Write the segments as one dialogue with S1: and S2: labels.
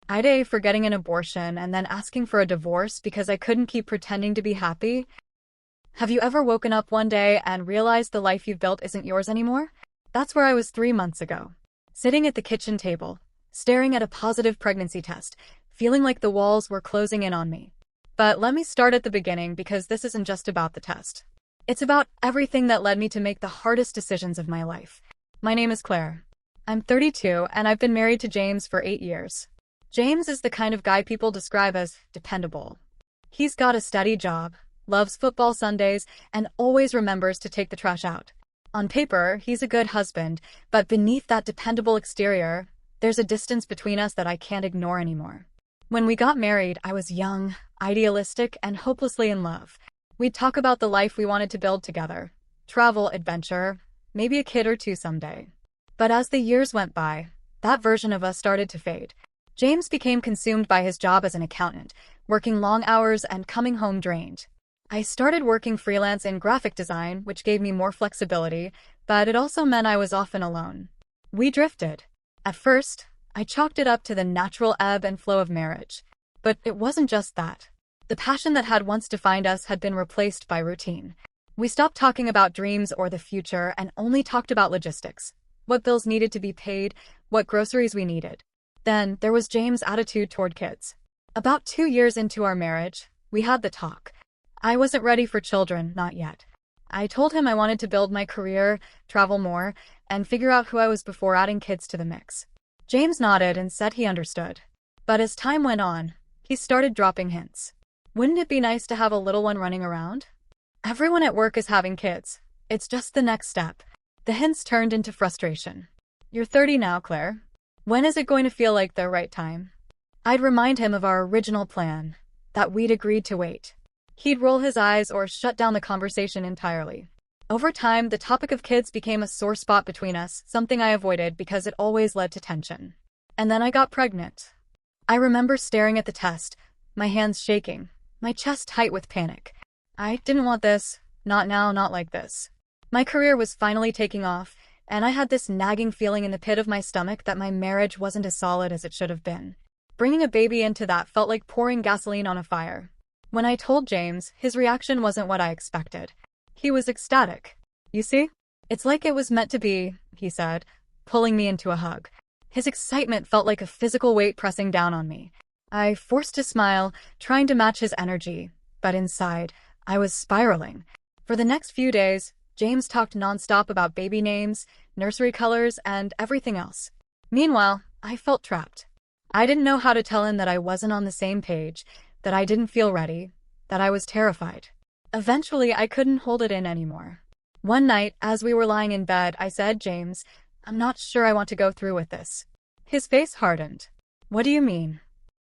S1: AITA for getting an abortion and then asking for a divorce because I couldn't keep pretending to be happy. Have you ever woken up one day and realized the life you've built isn't yours anymore? That's where I was 3 months ago. Sitting at the kitchen table, staring at a positive pregnancy test, feeling like the walls were closing in on me. But let me start at the beginning because this isn't just about the test. It's about everything that led me to make the hardest decisions of my life. My name is Claire. I'm 32 and I've been married to James for 8 years. James is the kind of guy people describe as dependable. He's got a steady job, loves football Sundays, and always remembers to take the trash out. On paper, he's a good husband, but beneath that dependable exterior, there's a distance between us that I can't ignore anymore. When we got married, I was young, idealistic, and hopelessly in love. We'd talk about the life we wanted to build together. Travel, adventure, maybe a kid or two someday. But as the years went by, that version of us started to fade. James became consumed by his job as an accountant, working long hours and coming home drained. I started working freelance in graphic design, which gave me more flexibility, but it also meant I was often alone. We drifted. At first, I chalked it up to the natural ebb and flow of marriage. But it wasn't just that. The passion that had once defined us had been replaced by routine. We stopped talking about dreams or the future and only talked about logistics. What bills needed to be paid, what groceries we needed. Then there was James' attitude toward kids. About 2 years into our marriage, we had the talk. I wasn't ready for children, not yet. I told him I wanted to build my career, travel more, and figure out who I was before adding kids to the mix. James nodded and said he understood. But as time went on, he started dropping hints. Wouldn't it be nice to have a little one running around? Everyone at work is having kids. It's just the next step. The hints turned into frustration. You're 30 now, Claire. When is it going to feel like the right time? I'd remind him of our original plan, that we'd agreed to wait. He'd roll his eyes or shut down the conversation entirely. Over time, the topic of kids became a sore spot between us, something I avoided because it always led to tension. And then I got pregnant. I remember staring at the test, my hands shaking, my chest tight with panic. I didn't want this, not now, not like this. My career was finally taking off, and I had this nagging feeling in the pit of my stomach that my marriage wasn't as solid as it should have been. Bringing a baby into that felt like pouring gasoline on a fire. When I told James, his reaction wasn't what I expected. He was ecstatic. You see? It's like it was meant to be, he said, pulling me into a hug. His excitement felt like a physical weight pressing down on me. I forced a smile, trying to match his energy, but inside, I was spiraling. For the next few days, James talked nonstop about baby names, nursery colors, and everything else. Meanwhile, I felt trapped. I didn't know how to tell him that I wasn't on the same page, that I didn't feel ready, that I was terrified. Eventually, I couldn't hold it in anymore. One night, as we were lying in bed, I said, James, I'm not sure I want to go through with this. His face hardened. What do you mean?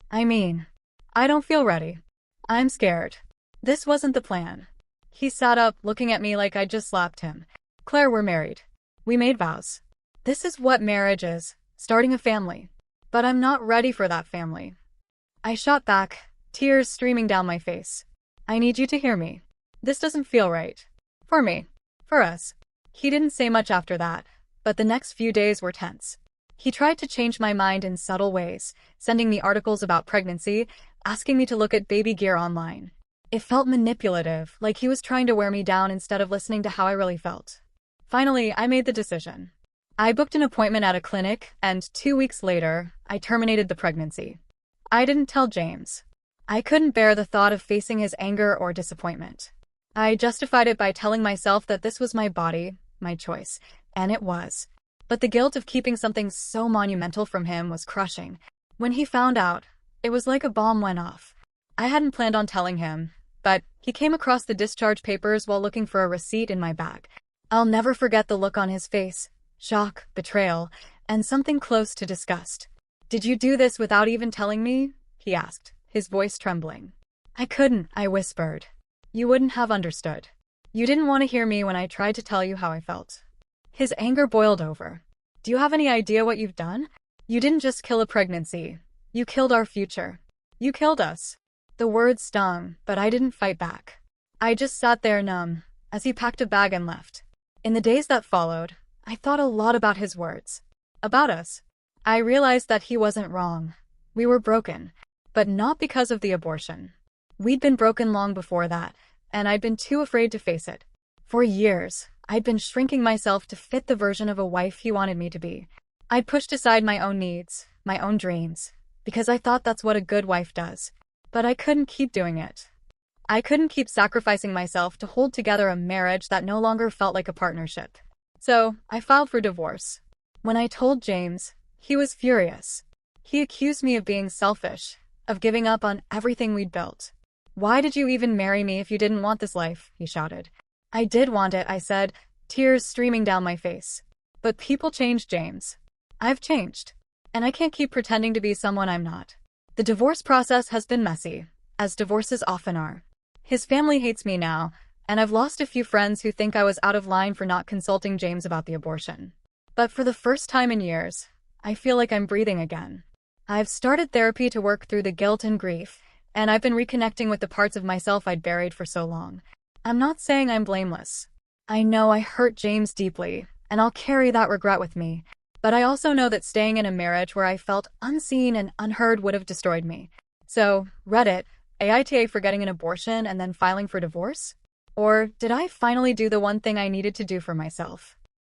S1: I don't feel ready. I'm scared. This wasn't the plan. He sat up, looking at me like I'd just slapped him. Claire, we're married. We made vows. This is what marriage is, starting a family. But I'm not ready for that family. I shot back, tears streaming down my face. I need you to hear me. This doesn't feel right. For me. For us. He didn't say much after that, but the next few days were tense. He tried to change my mind in subtle ways, sending me articles about pregnancy, asking me to look at baby gear online. It felt manipulative, like he was trying to wear me down instead of listening to how I really felt. Finally, I made the decision. I booked an appointment at a clinic, and 2 weeks later, I terminated the pregnancy. I didn't tell James. I couldn't bear the thought of facing his anger or disappointment. I justified it by telling myself that this was my body, my choice, and it was. But the guilt of keeping something so monumental from him was crushing. When he found out, it was like a bomb went off. I hadn't planned on telling him, but he came across the discharge papers while looking for a receipt in my bag. I'll never forget the look on his face. Shock, betrayal, and something close to disgust. Did you do this without even telling me? He asked, his voice trembling. I couldn't, I whispered. You wouldn't have understood. You didn't want to hear me when I tried to tell you how I felt. His anger boiled over. Do you have any idea what you've done? You didn't just kill a pregnancy. You killed our future. You killed us. The words stung, but I didn't fight back. I just sat there numb, as he packed a bag and left. In the days that followed, I thought a lot about his words. About us. I realized that he wasn't wrong. We were broken, but not because of the abortion. We'd been broken long before that, and I'd been too afraid to face it. For years, I'd been shrinking myself to fit the version of a wife he wanted me to be. I'd pushed aside my own needs, my own dreams, because I thought that's what a good wife does. But I couldn't keep doing it. I couldn't keep sacrificing myself to hold together a marriage that no longer felt like a partnership. So, I filed for divorce. When I told James, he was furious. He accused me of being selfish, of giving up on everything we'd built. "Why did you even marry me if you didn't want this life?" he shouted. "I did want it," I said, tears streaming down my face. "But people change, James. I've changed. And I can't keep pretending to be someone I'm not." The divorce process has been messy, as divorces often are. His family hates me now, and I've lost a few friends who think I was out of line for not consulting James about the abortion. But for the first time in years, I feel like I'm breathing again. I've started therapy to work through the guilt and grief, and I've been reconnecting with the parts of myself I'd buried for so long. I'm not saying I'm blameless. I know I hurt James deeply, and I'll carry that regret with me. But I also know that staying in a marriage where I felt unseen and unheard would have destroyed me. So, Reddit, AITA for getting an abortion and then filing for divorce? Or did I finally do the one thing I needed to do for myself?